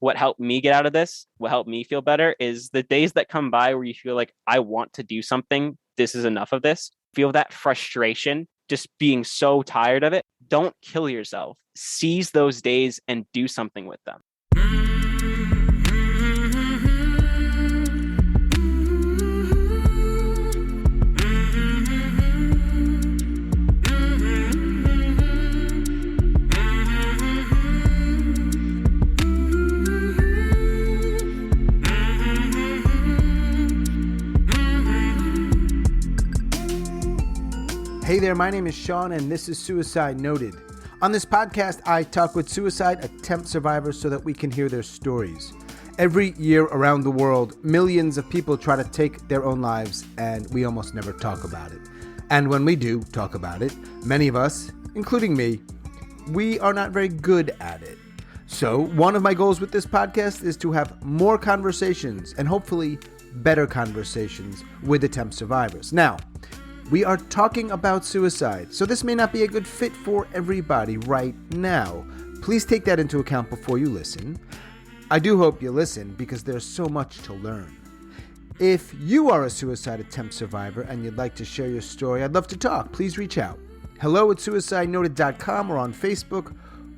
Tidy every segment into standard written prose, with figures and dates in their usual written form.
what helped me get out of this, what helped me feel better is the days that come by where you feel like I want to do something. This is enough of this. Feel that frustration, just being so tired of it. Don't kill yourself. Seize those days and do something with them. Hey there, my name is Sean, and this is Suicide Noted. On this podcast, I talk with suicide attempt survivors so that we can hear their stories. Every year around the world, millions of people try to take their own lives, and we almost never talk about it. And when we do talk about it, many of us, including me, we are not very good at it. So one of my goals with this podcast is to have more conversations, and hopefully better conversations, with attempt survivors. Now, we are talking about suicide, so this may not be a good fit for everybody right now. Please take that into account before you listen. I do hope you listen because there's so much to learn. If you are a suicide attempt survivor and you'd like to share your story, I'd love to talk. Please reach out. hello@suicidenoted.com or on Facebook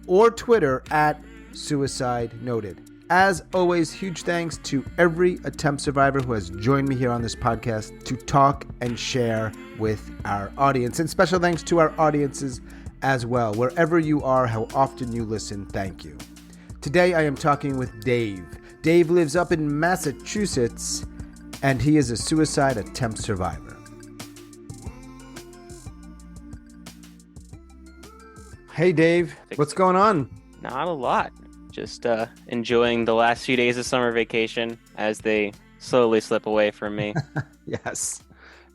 or Twitter @suicidenoted. As always, huge thanks to every attempt survivor who has joined me here on this podcast to talk and share with our audience. And special thanks to our audiences as well. Wherever you are, how often you listen, thank you. Today I am talking with Dave. Dave lives up in Massachusetts, and he is a suicide attempt survivor. Hey Dave, what's going on? Not a lot. Just enjoying the last few days of summer vacation as they slowly slip away from me. Yes.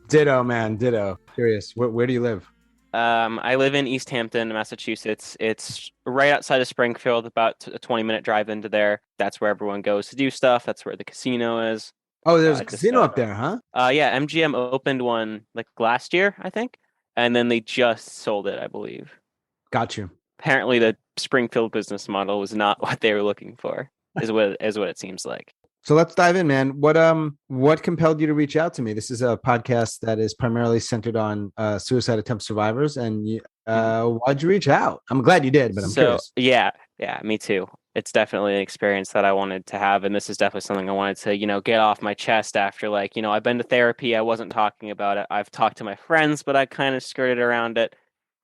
Ditto, man. Ditto. Curious. Where do you live? I live in East Hampton, Massachusetts. It's right outside of Springfield, about a 20-minute drive into there. That's where everyone goes to do stuff. That's where the casino is. Oh, there's a casino up there, huh? Yeah, MGM opened one like last year, I think. And then they just sold it, I believe. Got you. Apparently the Springfield business model was not what they were looking for, is what it seems like. So let's dive in, man. What compelled you to reach out to me? This is a podcast that is primarily centered on suicide attempt survivors, and why'd you reach out? I'm glad you did, but I'm curious. Yeah, me too. It's definitely an experience that I wanted to have, and this is definitely something I wanted to, get off my chest after, I've been to therapy. I wasn't talking about it. I've talked to my friends, but I kind of skirted around it.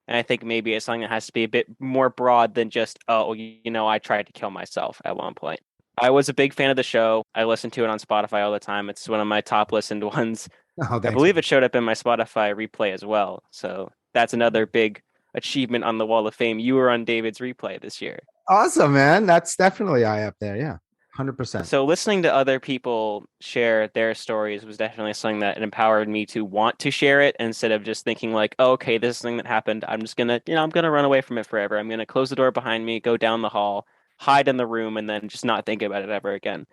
And I think maybe it's something that has to be a bit more broad than just, I tried to kill myself at one point. I was a big fan of the show. I listen to it on Spotify all the time. It's one of my top listened ones. Oh, I believe it showed up in my Spotify replay as well. So that's another big achievement on the Wall of Fame. You were on David's replay this year. Awesome, man. That's definitely high up there. Yeah. 100%. So listening to other people share their stories was definitely something that empowered me to want to share it instead of just thinking like, oh, okay, this is something that happened. I'm just going to, I'm going to run away from it forever. I'm going to close the door behind me, go down the hall, hide in the room, and then just not think about it ever again.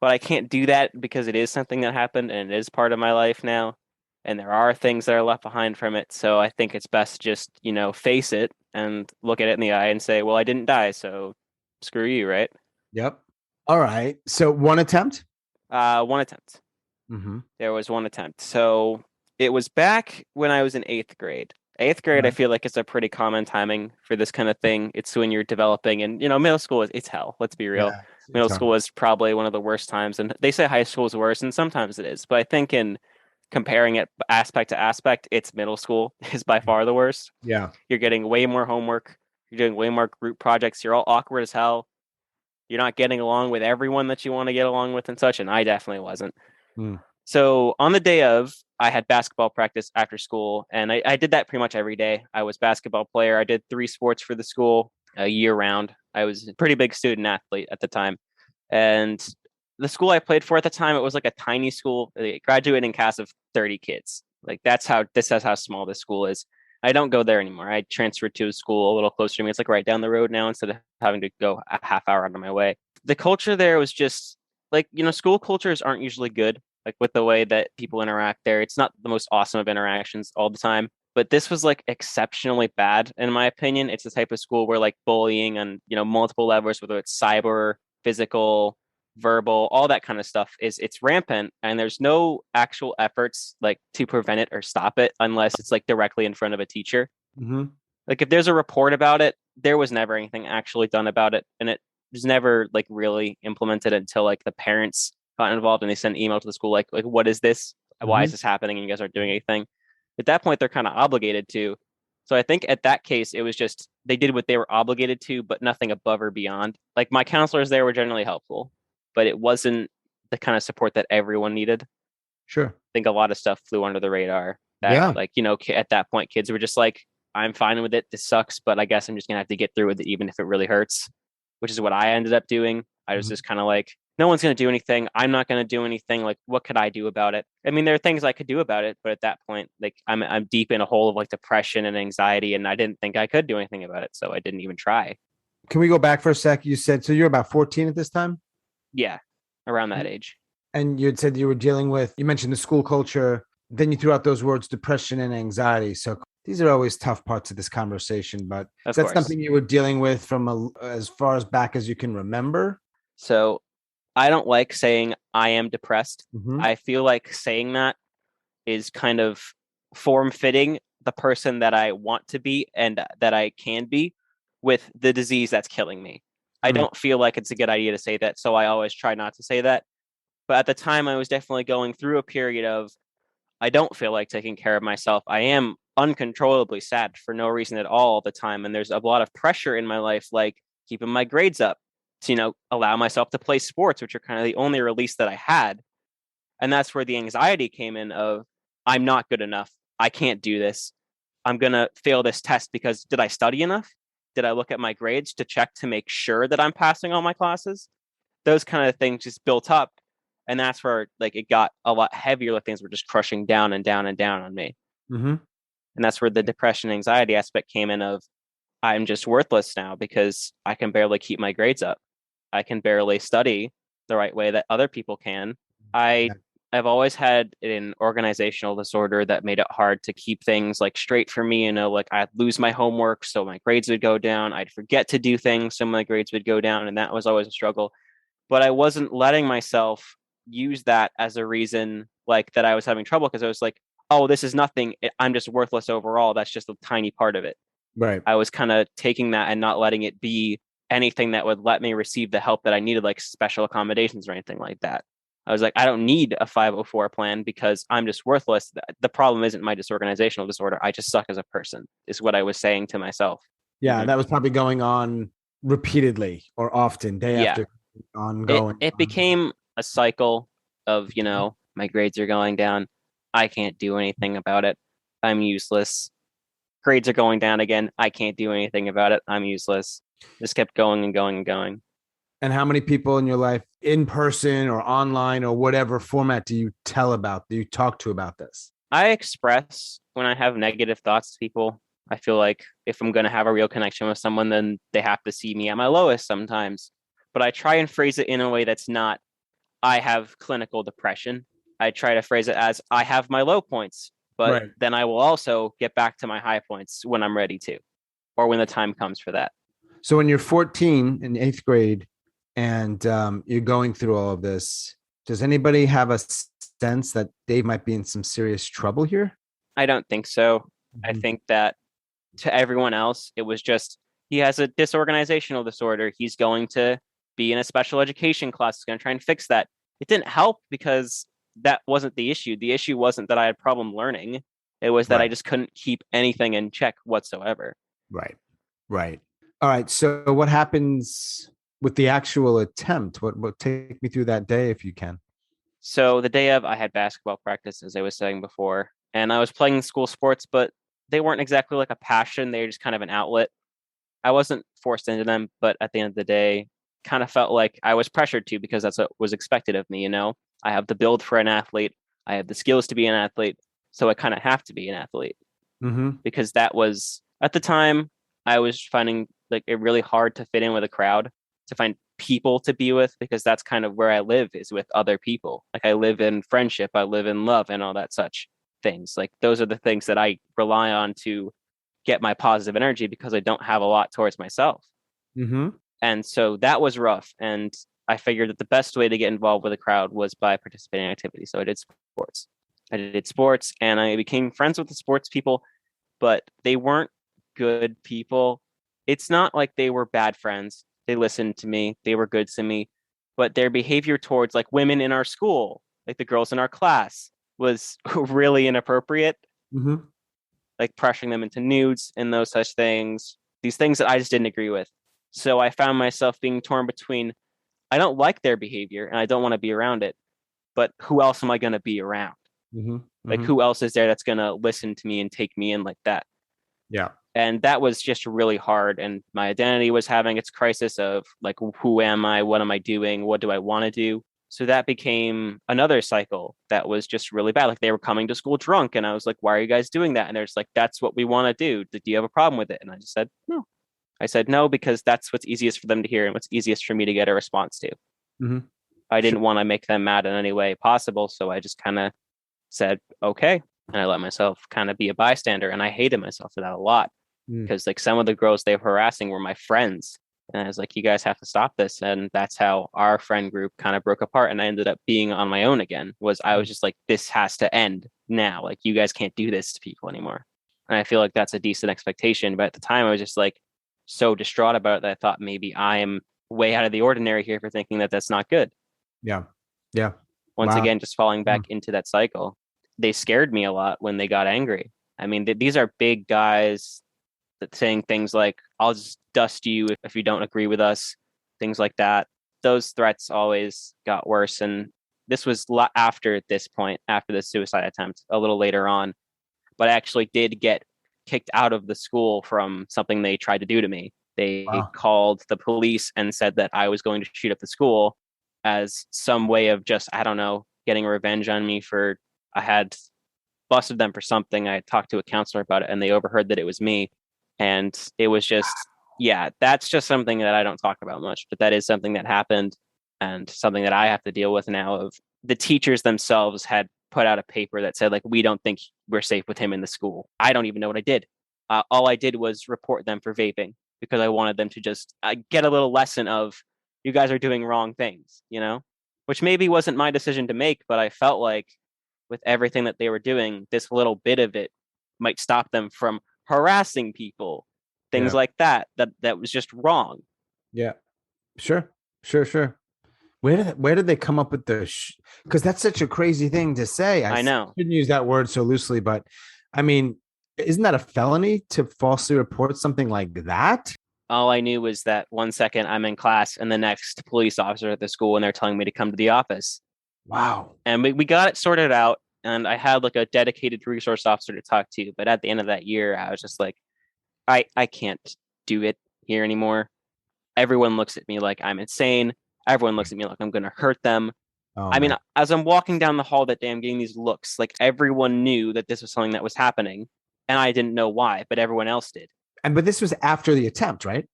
But I can't do that because it is something that happened and it is part of my life now. And there are things that are left behind from it. So I think it's best to just, face it and look at it in the eye and say, well, I didn't die. So screw you, right? Yep. All right. So one attempt? One attempt. Mm-hmm. There was one attempt. So it was back when I was in 8th grade. 8th grade, I feel like is a pretty common timing for this kind of thing. It's when you're developing, and middle school it's hell. Let's be real. Yeah, middle school is probably one of the worst times, and they say high school is worse, and sometimes it is. But I think in comparing it aspect to aspect, it's middle school is by far the worst. Yeah. You're getting way more homework. You're doing way more group projects. You're all awkward as hell. You're not getting along with everyone that you want to get along with and such, and I definitely wasn't. So on the day of, I had basketball practice after school, and I did that pretty much every day. I was a basketball player. I did 3 sports for the school year round. I was a pretty big student athlete at the time. And the school I played for at the time, it was like a tiny school, a graduating class of 30 kids. Like that's how small this school is. I don't go there anymore. I transferred to a school a little closer to me. It's like right down the road now instead of having to go a half hour out of my way. The culture there was just like, school cultures aren't usually good, like with the way that people interact there. It's not the most awesome of interactions all the time, but this was like exceptionally bad in my opinion. It's the type of school where like bullying on, multiple levels, whether it's cyber, physical, verbal, all that kind of stuff it's rampant, and there's no actual efforts like to prevent it or stop it unless it's like directly in front of a teacher. Mm-hmm. Like if there's a report about it, there was never anything actually done about it, and it was never like really implemented until like the parents got involved and they sent an email to the school like what is this? Why is this happening? And you guys aren't doing anything. At that point, they're kind of obligated to. So I think at that case, it was just they did what they were obligated to, but nothing above or beyond. Like my counselors there were generally helpful, but it wasn't the kind of support that everyone needed. Sure. I think a lot of stuff flew under the radar. That like, you know, at that point, kids were just like, I'm fine with it. This sucks, but I guess I'm just gonna have to get through with it, even if it really hurts, which is what I ended up doing. I was just kind of like, no one's gonna do anything. I'm not gonna do anything. Like, what could I do about it? I mean, there are things I could do about it, but at that point, like, I'm deep in a hole of like depression and anxiety, and I didn't think I could do anything about it, so I didn't even try. Can we go back for a sec? You said so you're about 14 at this time? Yeah, around that age. And you had said you were dealing with, you mentioned the school culture, then you threw out those words, depression and anxiety. So these are always tough parts of this conversation, but that's something you were dealing with from as far as back as you can remember. So I don't like saying I am depressed. I feel like saying that is kind of form-fitting the person that I want to be and that I can be with the disease that's killing me. I don't feel like it's a good idea to say that, so I always try not to say that. But at the time, I was definitely going through a period of I don't feel like taking care of myself. I am uncontrollably sad for no reason at all the time. And there's a lot of pressure in my life, like keeping my grades up to, you know, allow myself to play sports, which are kind of the only release that I had. And that's where the anxiety came in of I'm not good enough. I can't do this. I'm going to fail this test because did I study enough? Did I look at my grades to check to make sure that I'm passing all my classes? Those kind of things just built up. And that's where like it got a lot heavier. Like things were just crushing down and down and down on me. And that's where the depression, anxiety aspect came in of I'm just worthless now because I can barely keep my grades up. I can barely study the right way that other people can. I've always had an organizational disorder that made it hard to keep things like straight for me. You know, like I'd lose my homework, so my grades would go down. I'd forget to do things, so my grades would go down. And that was always a struggle. But I wasn't letting myself use that as a reason like that I was having trouble because I was like, oh, this is nothing. I'm just worthless overall. That's just a tiny part of it. Right. I was kind of taking that and not letting it be anything that would let me receive the help that I needed, like special accommodations or anything like that. I was like, I don't need a 504 plan because I'm just worthless. The problem isn't my disorganizational disorder. I just suck as a person, is what I was saying to myself. Yeah, that was probably going on repeatedly or often, day after ongoing. It became a cycle of, you know, my grades are going down. I can't do anything about it. I'm useless. Grades are going down again. I can't do anything about it. I'm useless. Just kept going and going and going. And how many people in your life, in person or online or whatever format, do you talk to about this? I express when I have negative thoughts to people. I feel like if I'm going to have a real connection with someone, then they have to see me at my lowest sometimes. But I try and phrase it in a way that's not, I have clinical depression. I try to phrase it as I have my low points, but then I will also get back to my high points when I'm ready to, or when the time comes for that. So when you're 14 in 8th grade and you're going through all of this, does anybody have a sense that Dave might be in some serious trouble here? I don't think so. I think that to everyone else, it was just, he has a disorganizational disorder. He's going to be in a special education class. He's going to try and fix that. It didn't help because that wasn't the issue. The issue wasn't that I had problem learning. It was that I just couldn't keep anything in check whatsoever. Right. All right. So what happens with the actual attempt? What take me through that day if you can. So the day of, I had basketball practice, as I was saying before, and I was playing school sports, but they weren't exactly like a passion. They were just kind of an outlet. I wasn't forced into them, but at the end of the day, kind of felt like I was pressured to because that's what was expected of me. You know, I have the build for an athlete. I have the skills to be an athlete. So I kind of have to be an athlete because that was, at the time, I was finding like it really hard to fit in with a crowd, to find people to be with, because that's kind of where I live, is with other people. Like I live in friendship, I live in love and all that such things. Like those are the things that I rely on to get my positive energy because I don't have a lot towards myself. And so that was rough. And I figured that the best way to get involved with a crowd was by participating in activities. So I did sports. And I became friends with the sports people, but they weren't good people. It's not like they were bad friends. They listened to me. They were good to me, but their behavior towards like women in our school, like the girls in our class, was really inappropriate. Mm-hmm. Like pressuring them into nudes and those such things. These things that I just didn't agree with. So I found myself being torn between I don't like their behavior and I don't want to be around it, but who else am I going to be around? Mm-hmm. Like, Mm-hmm. who else is there that's going to listen to me and take me in like that? Yeah. And that was just really hard. And my identity was having its crisis of like, who am I? What am I doing? What do I want to do? So that became another cycle that was just really bad. Like, they were coming to school drunk, and I was like, why are you guys doing that? And they're just like, that's what we want to do. Do you have a problem with it? And I just said, no. I said no because that's what's easiest for them to hear and what's easiest for me to get a response to. Mm-hmm. I didn't want to make them mad in any way possible. So I just kind of said, okay. And I let myself kind of be a bystander. And I hated myself for that a lot because like some of the girls they were harassing were my friends. And I was like, you guys have to stop this. And that's how our friend group kind of broke apart. And I ended up being on my own again. I was just like, this has to end now. Like, you guys can't do this to people anymore. And I feel like that's a decent expectation. But at the time I was just like so distraught about it that I thought maybe I am way out of the ordinary here for thinking that that's not good. Yeah. Yeah. Once Wow. again, just falling back into that cycle. They scared me a lot when they got angry. I mean, these are big guys that saying things like, I'll just dust you if you don't agree with us, things like that. Those threats always got worse. And this was after this point, after the suicide attempt, a little later on. But I actually did get kicked out of the school from something they tried to do to me. They called the police and said that I was going to shoot up the school as some way of just, I don't know, getting revenge on me for, I had busted them for something. I had talked to a counselor about it and they overheard that it was me. And it was just, yeah, that's just something that I don't talk about much, but that is something that happened and something that I have to deal with now. Of the teachers themselves had put out a paper that said, like, we don't think we're safe with him in the school. I don't even know what I did. All I did was report them for vaping because I wanted them to just get a little lesson of, you guys are doing wrong things, you know, which maybe wasn't my decision to make, but I felt like with everything that they were doing, this little bit of it might stop them from harassing people, things like that was just wrong. Yeah. Sure. Where did they come up with the because that's such a crazy thing to say. I know. Shouldn't use that word so loosely, but I mean, isn't that a felony to falsely report something like that? All I knew was that 1 second I'm in class and the next police officer at the school and they're telling me to come to the office. Wow. And we got it sorted out. And I had like a dedicated resource officer to talk to. But at the end of that year, I was just like, I can't do it here anymore. Everyone looks at me like I'm insane. Everyone looks at me like I'm going to hurt them. I mean, as I'm walking down the hall that day, I'm getting these looks. Like, everyone knew that this was something that was happening. And I didn't know why, but everyone else did. But this was after the attempt, right?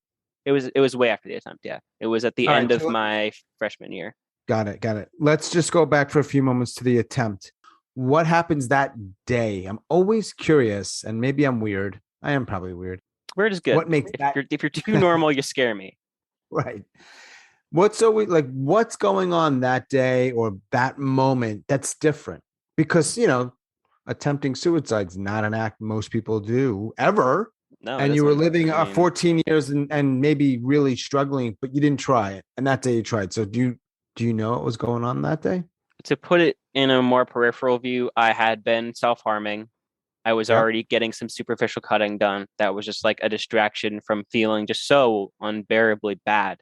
It was way after the attempt. Yeah. It was at the end of my freshman year. Got it. Let's just go back for a few moments to the attempt. What happens that day? I'm always curious, and maybe I'm weird. I am probably weird. Weird is good. What makes if you're too normal, you scare me. Right. What's going on that day or that moment that's different? Because, attempting suicide's not an act most people do ever. No, and you were living 14 years and maybe really struggling, but you didn't try it. And that day you tried. So do you know what was going on that day? To put it in a more peripheral view, I had been self-harming. I was already getting some superficial cutting done. That was just like a distraction from feeling just so unbearably bad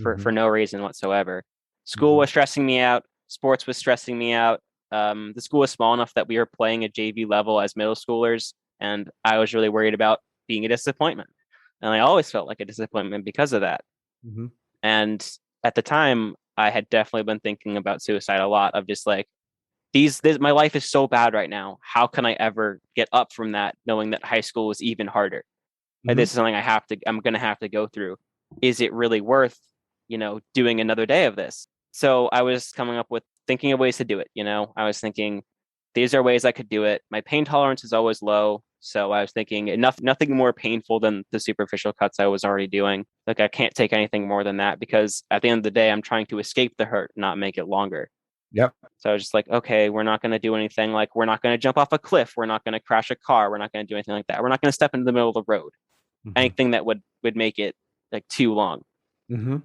for no reason whatsoever. School was stressing me out. Sports was stressing me out. The school was small enough that we were playing at JV level as middle schoolers. And I was really worried about being a disappointment. And I always felt like a disappointment because of that. Mm-hmm. And at the time, I had definitely been thinking about suicide a lot, of just like, my life is so bad right now. How can I ever get up from that, knowing that high school is even harder? Like, this is something I'm going to have to go through. Is it really worth, doing another day of this? So I was coming up with thinking of ways to do it. I was thinking, these are ways I could do it. My pain tolerance is always low. So I was thinking nothing more painful than the superficial cuts I was already doing. Like I can't take anything more than that because at the end of the day, I'm trying to escape the hurt, not make it longer. Yep. So I was just like, okay, we're not going to do anything. Like we're not going to jump off a cliff. We're not going to crash a car. We're not going to do anything like that. We're not going to step into the middle of the road. Anything that would make it like too long.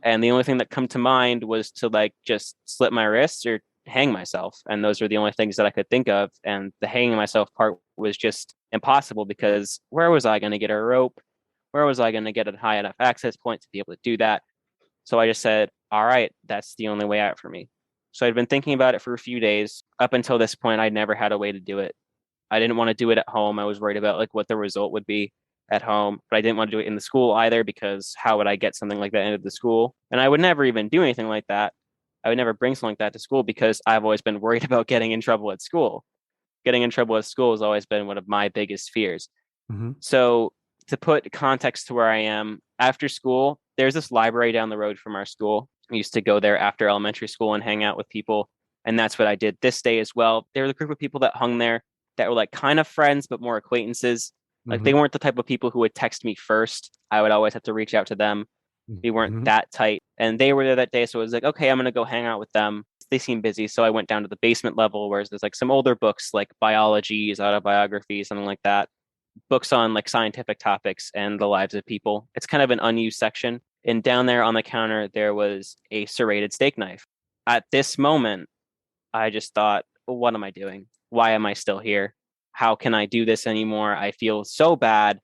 And the only thing that come to mind was to like just slit my wrists or hang myself. And those were the only things that I could think of. And the hanging myself part was just impossible because where was I going to get a rope? Where was I going to get a high enough access point to be able to do that? So I just said, all right, that's the only way out for me. So I'd been thinking about it for a few days. Up until this point, I'd never had a way to do it. I didn't want to do it at home. I was worried about like what the result would be at home, but I didn't want to do it in the school either because how would I get something like that into the school? And I would never even do anything like that. I would never bring something like that to school because I've always been worried about getting in trouble at school. Getting in trouble at school has always been one of my biggest fears. So to put context to where I am, after school, there's this library down the road from our school. I used to go there after elementary school and hang out with people. And that's what I did this day as well. There were the group of people that hung there that were like kind of friends, but more acquaintances. Like they weren't the type of people who would text me first. I would always have to reach out to them. We weren't that tight. And they were there that day. So it was like, okay, I'm going to go hang out with them. They seem busy. So I went down to the basement level where there's like some older books like biologies, autobiographies, something like that. Books on like scientific topics and the lives of people. It's kind of an unused section. And down there on the counter, there was a serrated steak knife. At this moment, I just thought, what am I doing? Why am I still here? How can I do this anymore? I feel so bad.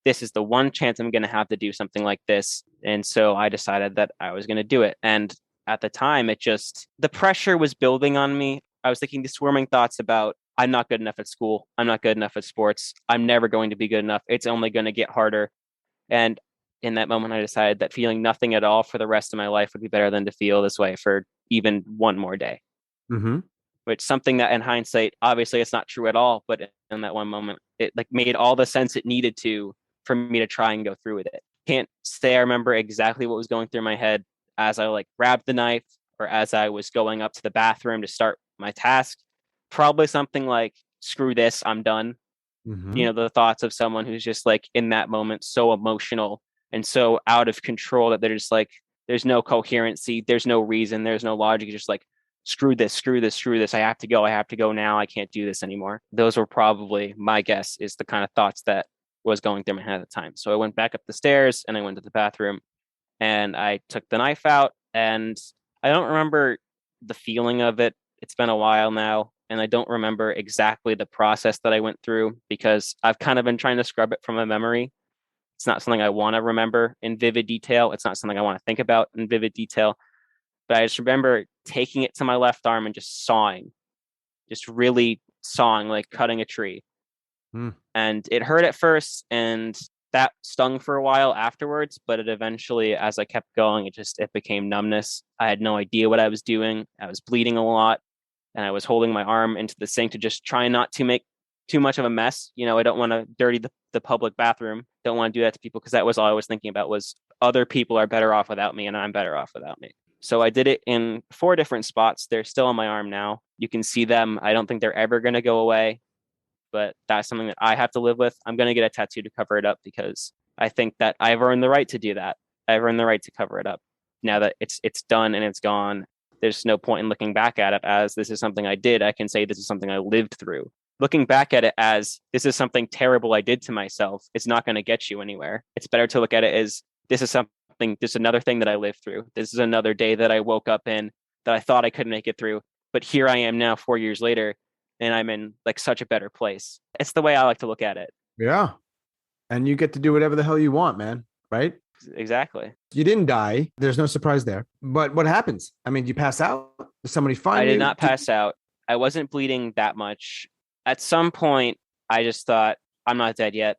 This is the one chance I'm going to have to do something like this. And so I decided that I was going to do it. And at the time, the pressure was building on me. I was thinking these swarming thoughts about, I'm not good enough at school. I'm not good enough at sports. I'm never going to be good enough. It's only going to get harder. And in that moment, I decided that feeling nothing at all for the rest of my life would be better than to feel this way for even one more day. Which something that in hindsight, obviously it's not true at all, but in that one moment, it like made all the sense it needed to for me to try and go through with it. Can't say I remember exactly what was going through my head as I like grabbed the knife or as I was going up to the bathroom to start my task. Probably something like, screw this, I'm done. You know, the thoughts of someone who's just like in that moment so emotional and so out of control that they're just like, there's no coherency, there's no reason, there's no logic. It's just like, screw this, screw this, screw this. I have to go now. I can't do this anymore. Those were probably, my guess is the kind of thoughts that was going through my head at the time. So I went back up the stairs and I went to the bathroom and I took the knife out, and I don't remember the feeling of it. It's been a while now, and I don't remember exactly the process that I went through because I've kind of been trying to scrub it from my memory. It's not something I want to remember in vivid detail. It's not something I want to think about in vivid detail. But I just remember taking it to my left arm and just sawing, just really sawing, like cutting a tree. And it hurt at first, and that stung for a while afterwards. But it eventually, as I kept going, it became numbness. I had no idea what I was doing. I was bleeding a lot, and I was holding my arm into the sink to just try not to make too much of a mess. You know, I don't want to dirty the public bathroom. Don't want to do that to people because that was all I was thinking about was other people are better off without me, and I'm better off without me. So I did it in 4 different spots. They're still on my arm now. You can see them. I don't think they're ever going to go away, but that's something that I have to live with. I'm going to get a tattoo to cover it up because I think that I've earned the right to do that. I've earned the right to cover it up. Now that it's done and it's gone, there's no point in looking back at it as this is something I did. I can say this is something I lived through. Looking back at it as this is something terrible I did to myself, it's not going to get you anywhere. It's better to look at it as this is another thing that I lived through. This is another day that I woke up in that I thought I couldn't make it through. But here I am now 4 years later, and I'm in like such a better place. It's the way I like to look at it. Yeah. And you get to do whatever the hell you want, man. Right? Exactly. You didn't die. There's no surprise there. But what happens? I mean, you pass out? Does somebody find you? I did not pass out. I wasn't bleeding that much. At some point, I just thought, I'm not dead yet.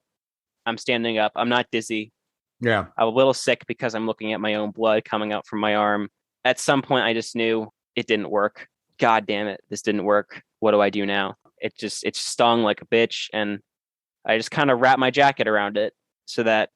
I'm standing up. I'm not dizzy. Yeah. I'm a little sick because I'm looking at my own blood coming out from my arm. At some point, I just knew it didn't work. God damn it. This didn't work. What do I do now? It stung like a bitch. And I just kind of wrapped my jacket around it so that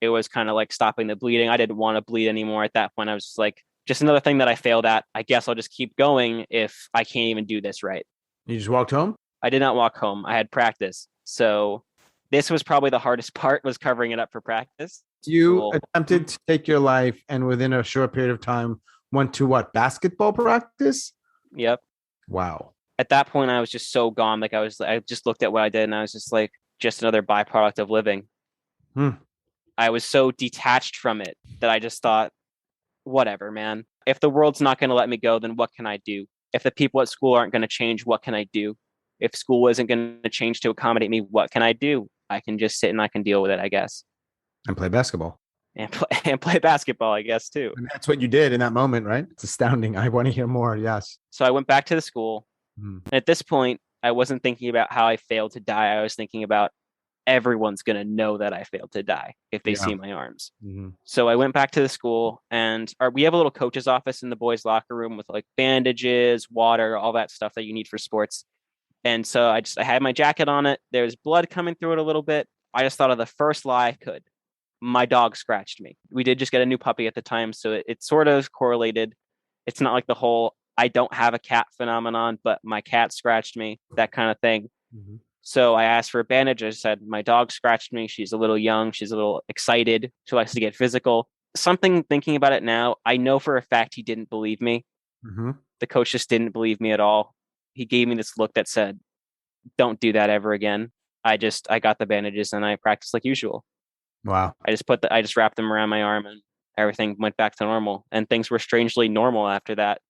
it was kind of like stopping the bleeding. I didn't want to bleed anymore at that point. I was just like, just another thing that I failed at. I guess I'll just keep going if I can't even do this right. You just walked home? I did not walk home. I had practice. So this was probably the hardest part, was covering it up for practice. You attempted to take your life, and within a short period of time went to what, basketball practice? Yep. Wow. At that point, I was just so gone. Like I just looked at what I did and I was just like, just another byproduct of living. I was so detached from it that I just thought, whatever, man. If the world's not going to let me go, then what can I do? If the people at school aren't going to change, what can I do? If school isn't going to change to accommodate me, what can I do? I can just sit and I can deal with it, I guess. And play basketball. And play basketball, I guess, too. And that's what you did in that moment, right? It's astounding. I want to hear more. Yes. So I went back to the school. And at this point, I wasn't thinking about how I failed to die. I was thinking about everyone's going to know that I failed to die if they see my arms. So I went back to the school, and we have a little coach's office in the boys' locker room with like bandages, water, all that stuff that you need for sports. And so I had my jacket on it. There's blood coming through it a little bit. I just thought of the first lie I could. My dog scratched me. We did just get a new puppy at the time, so it sort of correlated. It's not like the whole I don't have a cat phenomenon, but my cat scratched me, that kind of thing. So I asked for a bandage. I said, my dog scratched me. She's a little young. She's a little excited. She likes to get physical. Something, thinking about it now, I know for a fact he didn't believe me. The coach just didn't believe me at all. He gave me this look that said, don't do that ever again. I got the bandages and I practiced like usual. Wow. I just wrapped them around my arm and everything went back to normal. And things were strangely normal after that.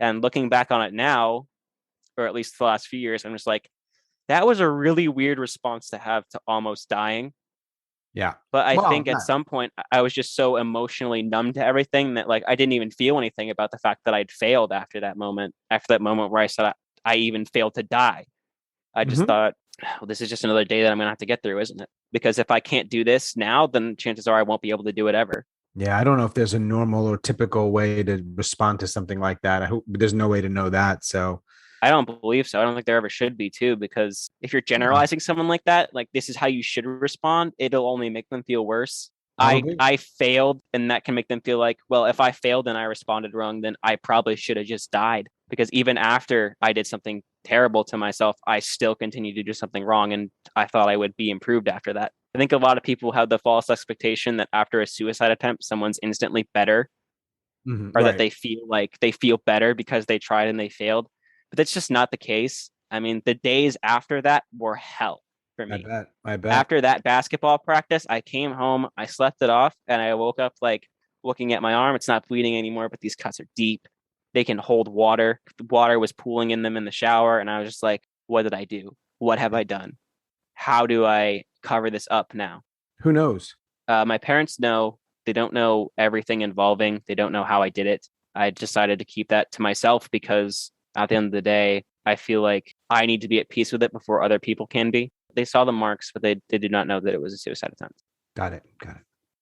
And looking back on it now, or at least the last few years, I'm just like, that was a really weird response to have to almost dying. Yeah. But I think at some point I was just so emotionally numb to everything that like I didn't even feel anything about the fact that I'd failed after that moment where I said I even failed to die. I just thought, well, this is just another day that I'm going to have to get through, isn't it? Because if I can't do this now, then chances are I won't be able to do it ever. Yeah, I don't know if there's a normal or typical way to respond to something like that. I hope there's no way to know that. So I don't believe so. I don't think there ever should be too, because if you're generalizing someone like that, like this is how you should respond, it'll only make them feel worse. I failed, and that can make them feel like, well, if I failed and I responded wrong, then I probably should have just died. Because even after I did something terrible to myself, I still continued to do something wrong, and I thought I would be improved after that. I think a lot of people have the false expectation that after a suicide attempt, someone's instantly better, or that they feel better because they tried and they failed. But that's just not the case. I mean, the days after that were hell for me. I bet. After that basketball practice, I came home, I slept it off, and I woke up like looking at my arm. It's not bleeding anymore, but these cuts are deep. They can hold water. The water was pooling in them in the shower. And I was just like, what did I do? What have I done? How do I cover this up now? Who knows? My parents know. They don't know everything involving. They don't know how I did it. I decided to keep that to myself because at the end of the day, I feel like I need to be at peace with it before other people can be. They saw the marks, but they did not know that it was a suicide attempt. Got it.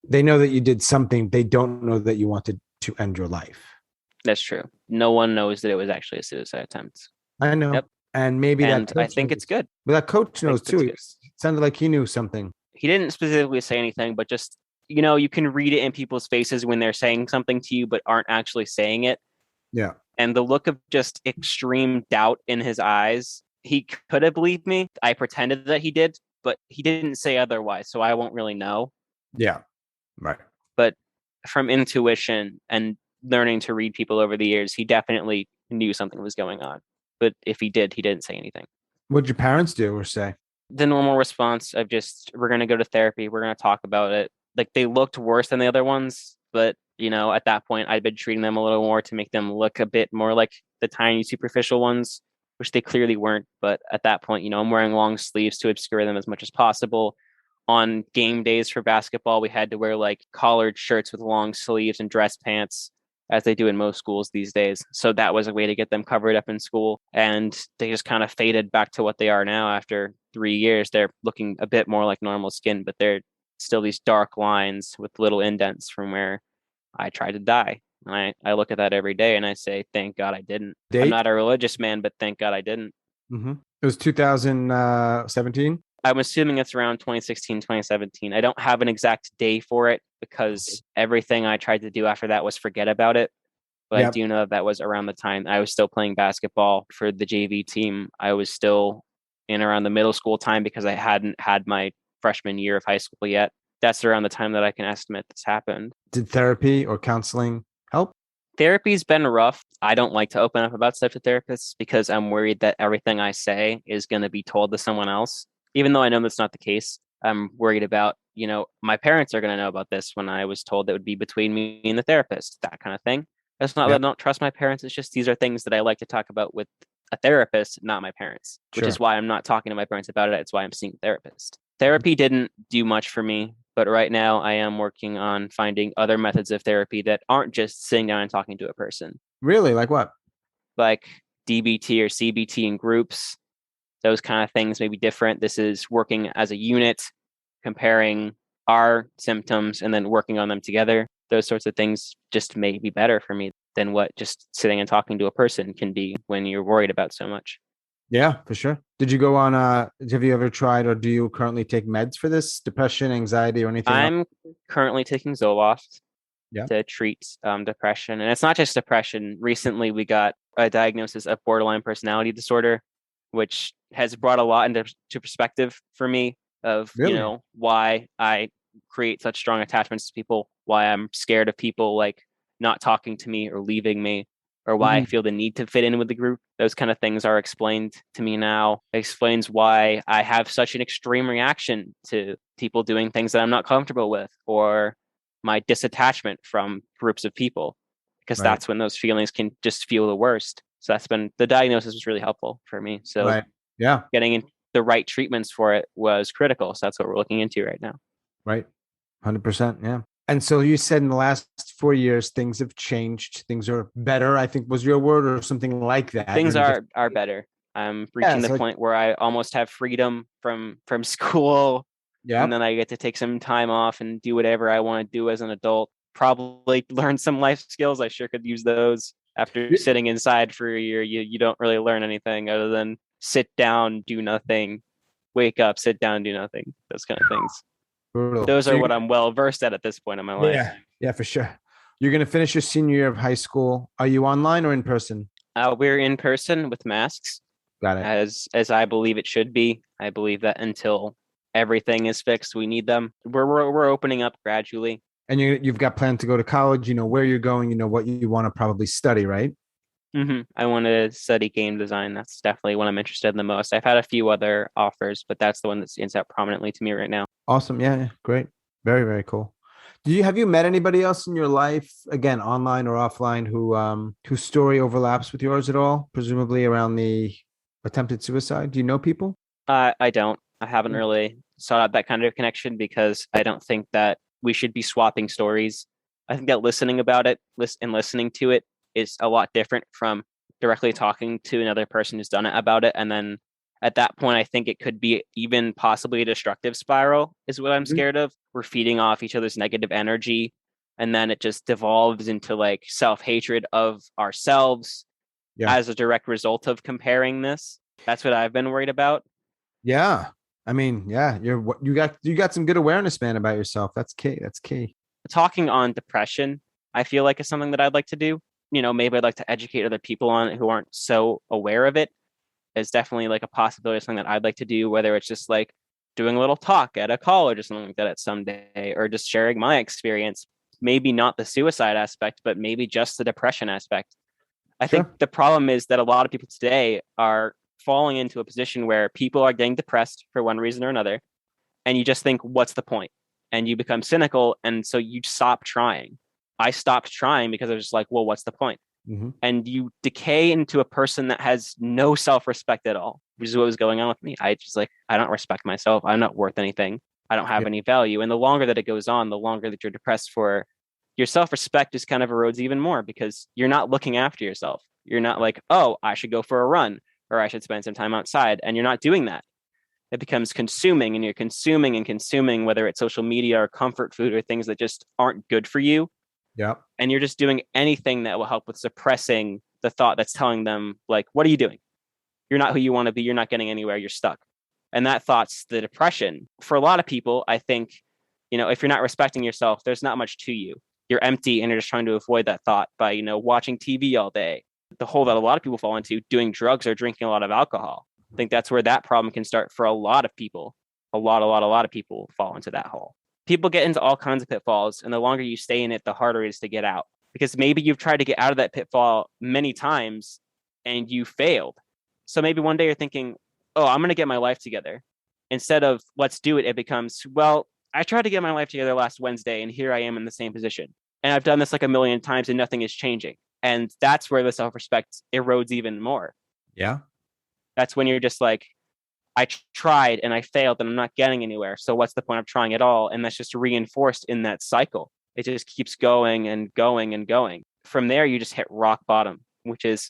They know that you did something. They don't know that you wanted to end your life. That's true. No one knows that it was actually a suicide attempt. I know. Yep. And maybe I think it's good. But that coach knows too. It sounded like he knew something. He didn't specifically say anything, but just, you can read it in people's faces when they're saying something to you, but aren't actually saying it. Yeah. And the look of just extreme doubt in his eyes, he could have believed me. I pretended that he did, but he didn't say otherwise. So I won't really know. Yeah. Right. But from intuition and learning to read people over the years, he definitely knew something was going on. But if he didn't say anything. What did your parents do or say? The normal response of just, we're going to go to therapy. We're going to talk about it. Like, they looked worse than the other ones. But, at that point, I'd been treating them a little more to make them look a bit more like the tiny, superficial ones, which they clearly weren't. But at that point, I'm wearing long sleeves to obscure them as much as possible. On game days for basketball, we had to wear like collared shirts with long sleeves and dress pants, as they do in most schools these days. So that was a way to get them covered up in school. And they just kind of faded back to what they are now after 3 years. They're looking a bit more like normal skin, but they're still these dark lines with little indents from where I tried to die. And I look at that every day and I say, thank God I didn't. I'm not a religious man, but thank God I didn't. Mm-hmm. It was 2017? I'm assuming it's around 2016, 2017. I don't have an exact day for it because everything I tried to do after that was forget about it. But I do know that was around the time I was still playing basketball for the JV team. I was still in around the middle school time because I hadn't had my freshman year of high school yet. That's around the time that I can estimate this happened. Did therapy or counseling help? Therapy's been rough. I don't like to open up about stuff to therapists because I'm worried that everything I say is going to be told to someone else. Even though I know that's not the case, I'm worried about, my parents are going to know about this when I was told it would be between me and the therapist, that kind of thing. It's not that I don't trust my parents. It's just these are things that I like to talk about with a therapist, not my parents, which is why I'm not talking to my parents about it. It's why I'm seeing a therapist. Therapy didn't do much for me, but right now I am working on finding other methods of therapy that aren't just sitting down and talking to a person. Really? Like what? Like DBT or CBT in groups, those kind of things may be different. This is working as a unit, comparing our symptoms and then working on them together. Those sorts of things just may be better for me than what just sitting and talking to a person can be when you're worried about so much. Yeah, for sure. Did you go on, have you ever tried or do you currently take meds for this? Depression, anxiety, or anything I'm currently taking Zoloft Yeah. to treat depression. And it's not just depression. Recently, we got a diagnosis of borderline personality disorder, which has brought a lot into perspective for me of, Really? why I create such strong attachments to people, why I'm scared of people like not talking to me or leaving me, or why I feel the need to fit in with the group. Those kind of things are explained to me now. It explains why I have such an extreme reaction to people doing things that I'm not comfortable with, or my disattachment from groups of people, because that's when those feelings can just feel the worst. So the diagnosis was really helpful for me. So getting in the right treatments for it was critical. So that's what we're looking into right now. Right. 100%. Yeah. And so you said in the last 4 years, things have changed. Things are better, I think was your word, or something like that. Things are better. I'm reaching the point where I almost have freedom from school. Yeah. And then I get to take some time off and do whatever I want to do as an adult. Probably learn some life skills. I sure could use those. After sitting inside for a year, you don't really learn anything other than sit down, do nothing, wake up, sit down, do nothing. Those kind of things. Brutal. Those are what I'm well versed at this point in my life. Yeah, for sure. You're going to finish your senior year of high school. Are you online or in person? We're in person with masks. Got it. As I believe it should be. I believe that until everything is fixed, we need them. We're opening up gradually. And you've got planned to go to college. You know where you're going. You know what you want to probably study, right? Mm-hmm. I want to study game design. That's definitely what I'm interested in the most. I've had a few other offers, but that's the one that stands out prominently to me right now. Awesome. Yeah. Great. Very, very cool. Have you met anybody else in your life, again, online or offline, whose story overlaps with yours at all? Presumably around the attempted suicide. Do you know people? I don't. I haven't really sought out that kind of connection because I don't think that we should be swapping stories. I think that listening about it and listening to it is a lot different from directly talking to another person who's done it about it. And then at that point, I think it could be even possibly a destructive spiral is what I'm scared of. We're feeding off each other's negative energy. And then it just devolves into like self-hatred of ourselves as a direct result of comparing this. That's what I've been worried about. Yeah. I mean, yeah, you got some good awareness, man, about yourself. That's key. That's key. Talking on depression, I feel like is something that I'd like to do. Maybe I'd like to educate other people on it who aren't so aware of it. Is definitely like a possibility of something that I'd like to do, whether it's just like doing a little talk at a college or something like that at some day, or just sharing my experience. Maybe not the suicide aspect, but maybe just the depression aspect. I think the problem is that a lot of people today are falling into a position where people are getting depressed for one reason or another. And you just think, what's the point? And you become cynical. And so you stop trying. I stopped trying because I was just like, well, what's the point? Mm-hmm. And you decay into a person that has no self-respect at all, which is what was going on with me. I don't respect myself. I'm not worth anything. I don't have any value. And the longer that it goes on, the longer that you're depressed for, your self-respect just kind of erodes even more because you're not looking after yourself. You're not like, oh, I should go for a run or I should spend some time outside. And you're not doing that. It becomes consuming and you're consuming and consuming, whether it's social media or comfort food or things that just aren't good for you. Yeah. And you're just doing anything that will help with suppressing the thought that's telling them, like, what are you doing? You're not who you want to be. You're not getting anywhere. You're stuck. And that thought's the depression. For a lot of people, I think, if you're not respecting yourself, there's not much to you. You're empty and you're just trying to avoid that thought by, watching TV all day. The hole that a lot of people fall into, doing drugs or drinking a lot of alcohol. I think that's where that problem can start for a lot of people. A lot of people fall into that hole. People get into all kinds of pitfalls, and the longer you stay in it, the harder it is to get out. Because maybe you've tried to get out of that pitfall many times and you failed. So maybe one day you're thinking, oh, I'm going to get my life together. Instead of let's do it, it becomes, well, I tried to get my life together last Wednesday and here I am in the same position. And I've done this like a million times and nothing is changing. And that's where the self-respect erodes even more. Yeah. That's when you're just like, I tried and I failed and I'm not getting anywhere. So what's the point of trying at all? And that's just reinforced in that cycle. It just keeps going and going and going. From there, you just hit rock bottom, which is,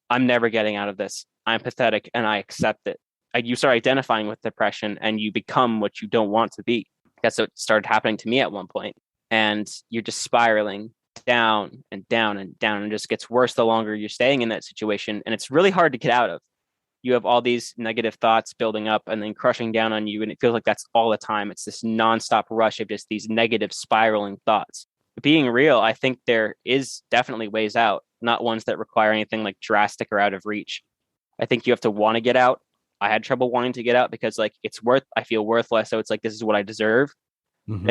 I'm never getting out of this. I'm pathetic and I accept it. You start identifying with depression and you become what you don't want to be. That's what started happening to me at one point. And you're just spiraling down and down and down, and it just gets worse the longer you're staying in that situation. And it's really hard to get out of. You have all these negative thoughts building up and then crushing down on you. And it feels like that's all the time. It's this nonstop rush of just these negative spiraling thoughts. But being real, I think there is definitely ways out, not ones that require anything like drastic or out of reach. I think you have to want to get out. I had trouble wanting to get out because like I feel worthless. So it's like, this is what I deserve. Mm-hmm.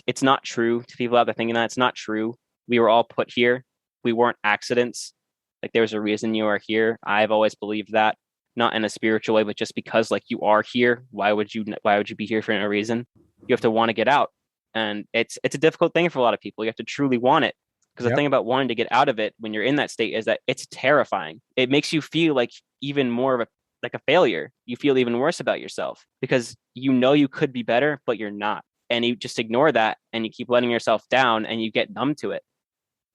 It's not true to people out there thinking that. It's not true. We were all put here. We weren't accidents. Like there's a reason you are here. I've always believed that. Not in a spiritual way, but just because like you are here, why would you be here for no reason? You have to want to get out. And it's a difficult thing for a lot of people. You have to truly want it. Because the thing about wanting to get out of it when you're in that state is that it's terrifying. It makes you feel like even more of a failure. You feel even worse about yourself because you know you could be better, but you're not. And you just ignore that and you keep letting yourself down and you get numb to it.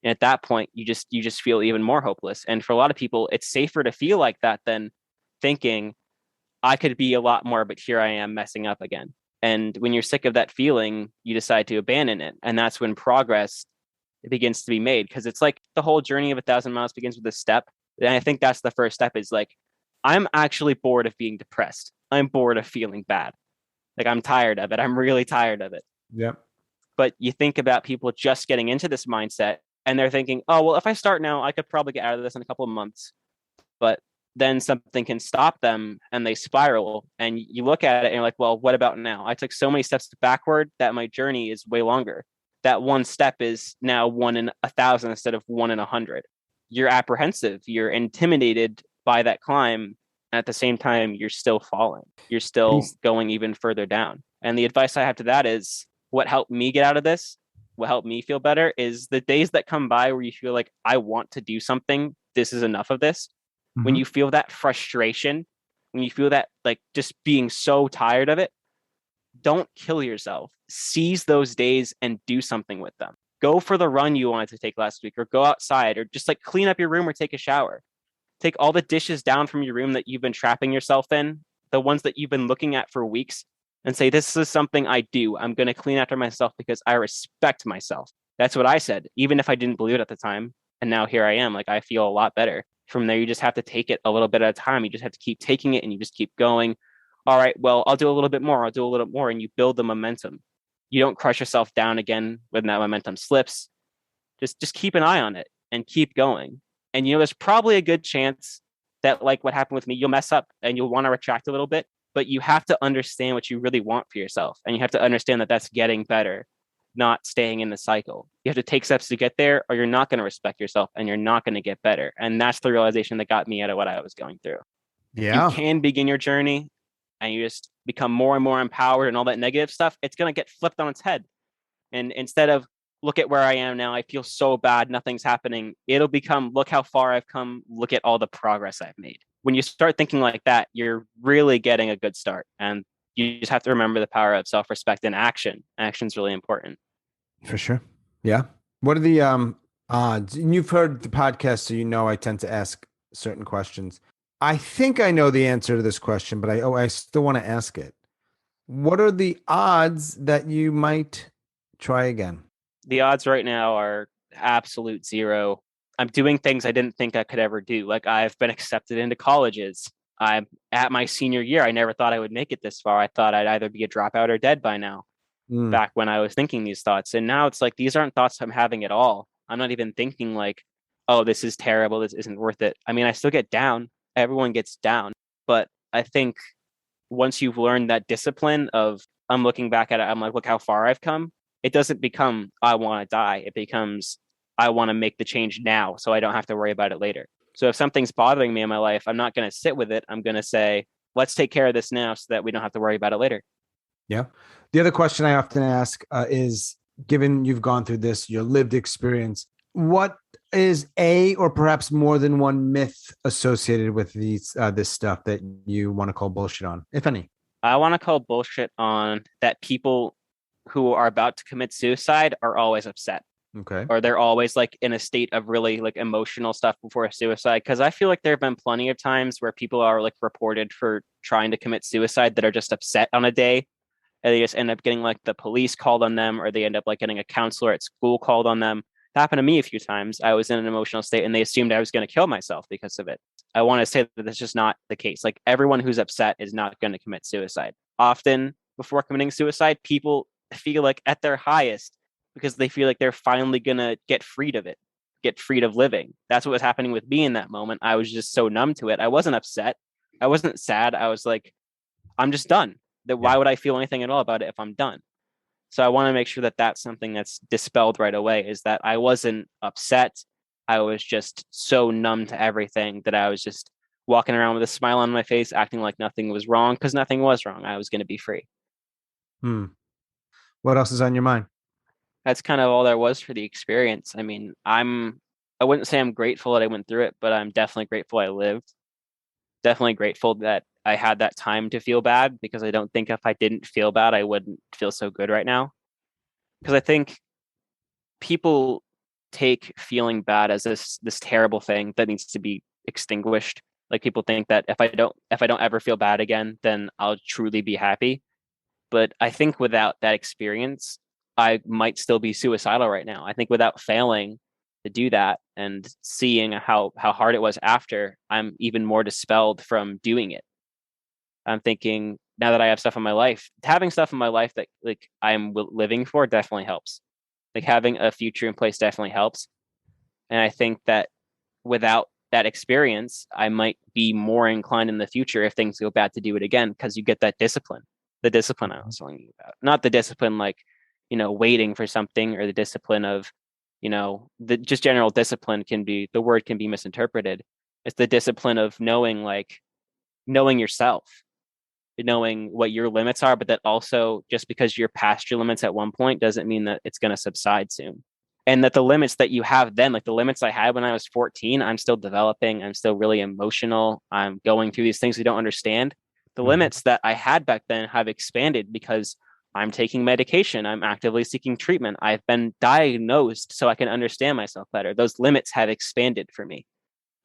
And at that point, you just feel even more hopeless. And for a lot of people, it's safer to feel like that than thinking I could be a lot more, but here I am messing up again. And when you're sick of that feeling, you decide to abandon it. And that's when progress begins to be made. Because it's like the whole journey of 1,000 miles begins with a step. And I think that's the first step is like, I'm actually bored of being depressed. I'm bored of feeling bad. Like I'm tired of it. I'm really tired of it. Yep. But you think about people just getting into this mindset and they're thinking, oh, well, if I start now, I could probably get out of this in a couple of months. But then something can stop them and they spiral. And you look at it and you're like, well, what about now? I took so many steps backward that my journey is way longer. That one step is now 1 in 1,000 instead of 1 in 100. You're apprehensive. You're intimidated by that climb. And at the same time, you're still falling. You're still going even further down. And the advice I have to that is what helped me get out of this, what helped me feel better is the days that come by where you feel like I want to do something. This is enough of this. When you feel that frustration, when you feel that like just being so tired of it, don't kill yourself. Seize those days and do something with them. Go for the run you wanted to take last week, or go outside, or just like clean up your room or take a shower. Take all the dishes down from your room that you've been trapping yourself in, the ones that you've been looking at for weeks, and say, this is something I do. I'm going to clean after myself because I respect myself. That's what I said, even if I didn't believe it at the time. And now here I am. Like I feel a lot better. From there, you just have to take it a little bit at a time. You just have to keep taking it and you just keep going. All right, well, I'll do a little bit more. I'll do a little more. And you build the momentum. You don't crush yourself down again when that momentum slips. Just keep an eye on it and keep going. And, there's probably a good chance that like what happened with me, you'll mess up and you'll want to retract a little bit, but you have to understand what you really want for yourself. And you have to understand that that's getting better, not staying in the cycle. You have to take steps to get there or you're not going to respect yourself and you're not going to get better. And that's the realization that got me out of what I was going through. Yeah. You can begin your journey and you just become more and more empowered and all that negative stuff. It's going to get flipped on its head. And instead of look at where I am now, I feel so bad, nothing's happening. It'll become, look how far I've come. Look at all the progress I've made. When you start thinking like that, you're really getting a good start. And you just have to remember the power of self-respect and action. Action's really important. For sure. Yeah. What are the odds? And you've heard the podcast, so I tend to ask certain questions. I think I know the answer to this question, but I still want to ask it. What are the odds that you might try again? The odds right now are absolute zero. I'm doing things I didn't think I could ever do. Like I've been accepted into colleges. I'm at my senior year. I never thought I would make it this far. I thought I'd either be a dropout or dead by now. Back when I was thinking these thoughts. And now it's like, these aren't thoughts I'm having at all. I'm not even thinking like, oh, this is terrible. This isn't worth it. I mean, I still get down. Everyone gets down, but I think once you've learned that discipline of, I'm looking back at it, I'm like, look how far I've come. It doesn't become, I want to die. It becomes, I want to make the change now so I don't have to worry about it later. So if something's bothering me in my life, I'm not going to sit with it. I'm going to say, let's take care of this now so that we don't have to worry about it later. Yeah. The other question I often ask is, given you've gone through this, your lived experience, what is a, or perhaps more than one myth associated with this stuff that you want to call bullshit on, if any? I want to call bullshit on that people who are about to commit suicide are always upset. Okay. Or they're always like in a state of really like emotional stuff before a suicide. Cause I feel like there have been plenty of times where people are like reported for trying to commit suicide that are just upset on a day. And they just end up getting like the police called on them, or they end up like getting a counselor at school called on them. It happened to me a few times. I was in an emotional state and they assumed I was going to kill myself because of it. I want to say that that's just not the case. Like everyone who's upset is not going to commit suicide. Often before committing suicide, people feel like at their highest because they feel like they're finally going to get freed of it, get freed of living. That's what was happening with me in that moment. I was just so numb to it. I wasn't upset. I wasn't sad. I was like, I'm just done. Why would I feel anything at all about it if I'm done? So I want to make sure that that's something that's dispelled right away, is that I wasn't upset. I was just so numb to everything that I was just walking around with a smile on my face, acting like nothing was wrong, because nothing was wrong. I was going to be free. What else is on your mind? That's kind of all there was for the experience. I mean, I wouldn't say I'm grateful that I went through it, but I'm definitely grateful I lived. Definitely grateful that I had that time to feel bad, because I don't think if I didn't feel bad, I wouldn't feel so good right now. Because I think people take feeling bad as this terrible thing that needs to be extinguished. Like people think that if I don't ever feel bad again, then I'll truly be happy. But I think without that experience, I might still be suicidal right now. I think without failing to do that and seeing how hard it was after, I'm even more dispelled from doing it. I'm thinking now that I have stuff in my life, having stuff in my life that like I'm living for definitely helps. Like having a future in place definitely helps. And I think that without that experience, I might be more inclined in the future if things go bad to do it again, because you get that discipline, the discipline I was telling you about, not the discipline like, waiting for something, or the discipline of, the just general discipline the word can be misinterpreted. It's the discipline of knowing yourself, knowing what your limits are, but that also just because you're past your limits at one point doesn't mean that it's going to subside soon. And that the limits that you have then, like the limits I had when I was 14, I'm still developing. I'm still really emotional. I'm going through these things we don't understand. The limits that I had back then have expanded because I'm taking medication. I'm actively seeking treatment. I've been diagnosed so I can understand myself better. Those limits have expanded for me.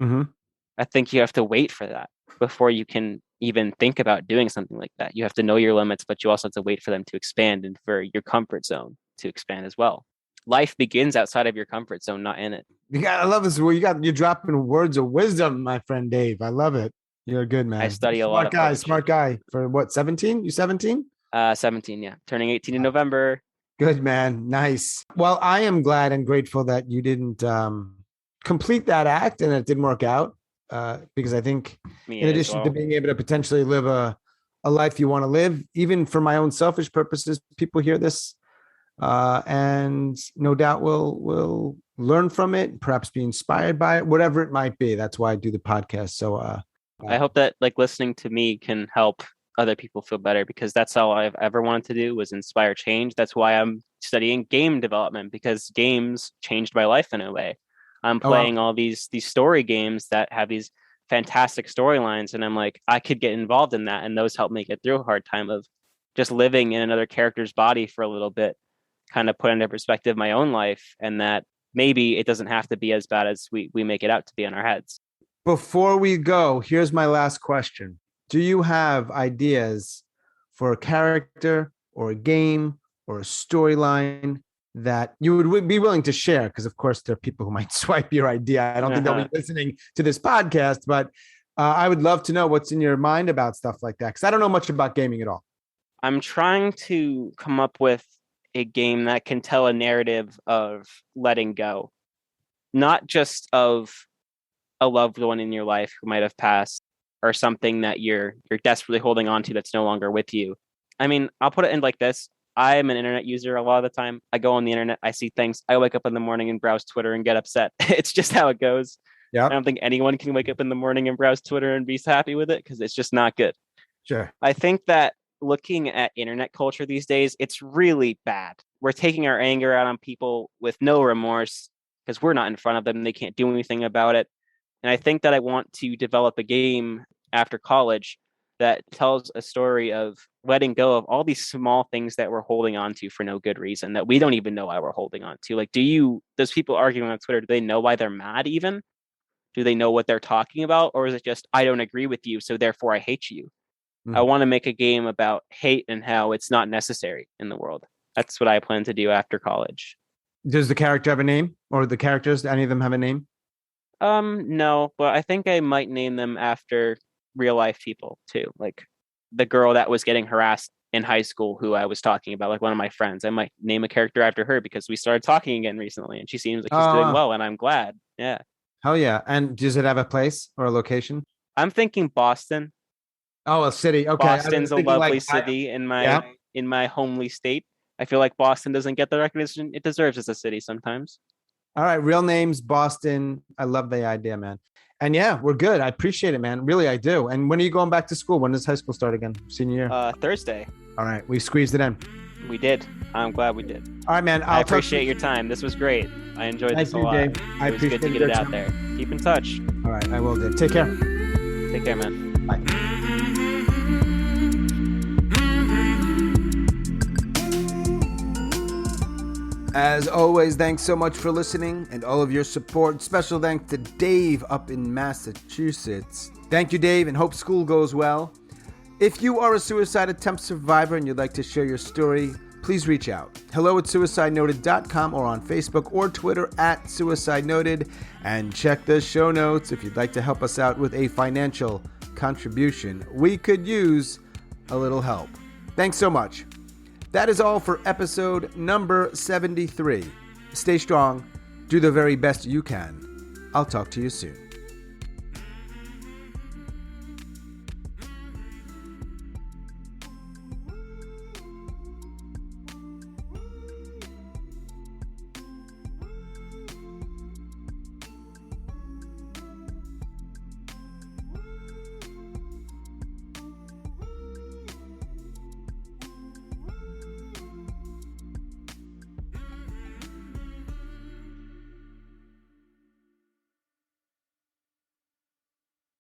I think you have to wait for that before you can even think about doing something like that. You have to know your limits, but you also have to wait for them to expand and for your comfort zone to expand as well. Life begins outside of your comfort zone, not in it. I love this. Well, you're dropping words of wisdom, my friend Dave. I love it. You're a good man. I study a lot of poetry. Smart guy. For what, 17? You 17? 17, yeah. Turning 18 in November. Good man. Nice. Well, I am glad and grateful that you didn't complete that act and it didn't work out. Because I think in addition to being able to potentially live a life you want to live, even for my own selfish purposes, people hear this and no doubt will learn from it, perhaps be inspired by it, whatever it might be. That's why I do the podcast. So I hope that like listening to me can help other people feel better, because that's all I've ever wanted to do, was inspire change. That's why I'm studying game development, because games changed my life in a way. I'm playing all these story games that have these fantastic storylines, and I'm like, I could get involved in that, and those help me get through a hard time of just living in another character's body for a little bit, kind of put into perspective my own life, and that maybe it doesn't have to be as bad as we make it out to be in our heads. Before we go, here's my last question. Do you have ideas for a character or a game or a storyline that you would be willing to share? Because, of course, there are people who might swipe your idea. I don't think they'll be listening to this podcast, but I would love to know what's in your mind about stuff like that, because I don't know much about gaming at all. I'm trying to come up with a game that can tell a narrative of letting go, not just of a loved one in your life who might have passed, or something that you're desperately holding on to that's no longer with you. I mean, I'll put it in like this. I'm an internet user a lot of the time. I go on the internet, I see things. I wake up in the morning and browse Twitter and get upset. It's just how it goes. Yeah. I don't think anyone can wake up in the morning and browse Twitter and be happy with it because it's just not good. Sure. I think that looking at internet culture these days, it's really bad. We're taking our anger out on people with no remorse because we're not in front of them. They can't do anything about it. And I think that I want to develop a game after college that tells a story of letting go of all these small things that we're holding on to for no good reason that we don't even know why we're holding on to. Like, those people arguing on Twitter, do they know why they're mad even? Do they know what they're talking about? Or is it just, I don't agree with you, so therefore I hate you? I want to make a game about hate and how it's not necessary in the world. That's what I plan to do after college. Does the character have a name, or the characters, any of them have a name? No, but I think I might name them after real life people too. Like the girl that was getting harassed in high school who I was talking about, like one of my friends. I might name a character after her because we started talking again recently and she seems like she's doing well and I'm glad. Yeah. Hell yeah. And does it have a place or a location? I'm thinking Boston. Oh, a city. Okay. Boston's a lovely city in my homely state. I feel like Boston doesn't get the recognition it deserves as a city sometimes. All right. Real names, Boston. I love the idea, man. And yeah, we're good. I appreciate it, man. Really, I do. And when are you going back to school? When does high school start again? Senior year? Thursday. All right. We squeezed it in. We did. I'm glad we did. All right, man. I appreciate your time. This was great. I enjoyed this a lot. Dave. It was good to get it out there. Keep in touch. All right. I will, Dave. Take care. Take care, man. Bye. As always, thanks so much for listening and all of your support. Special thanks to Dave up in Massachusetts. Thank you, Dave, and hope school goes well. If you are a suicide attempt survivor and you'd like to share your story, please reach out. hello@suicidenoted.com or on Facebook or Twitter @suicidenoted. And check the show notes if you'd like to help us out with a financial contribution. We could use a little help. Thanks so much. That is all for episode number 73. Stay strong. Do the very best you can. I'll talk to you soon.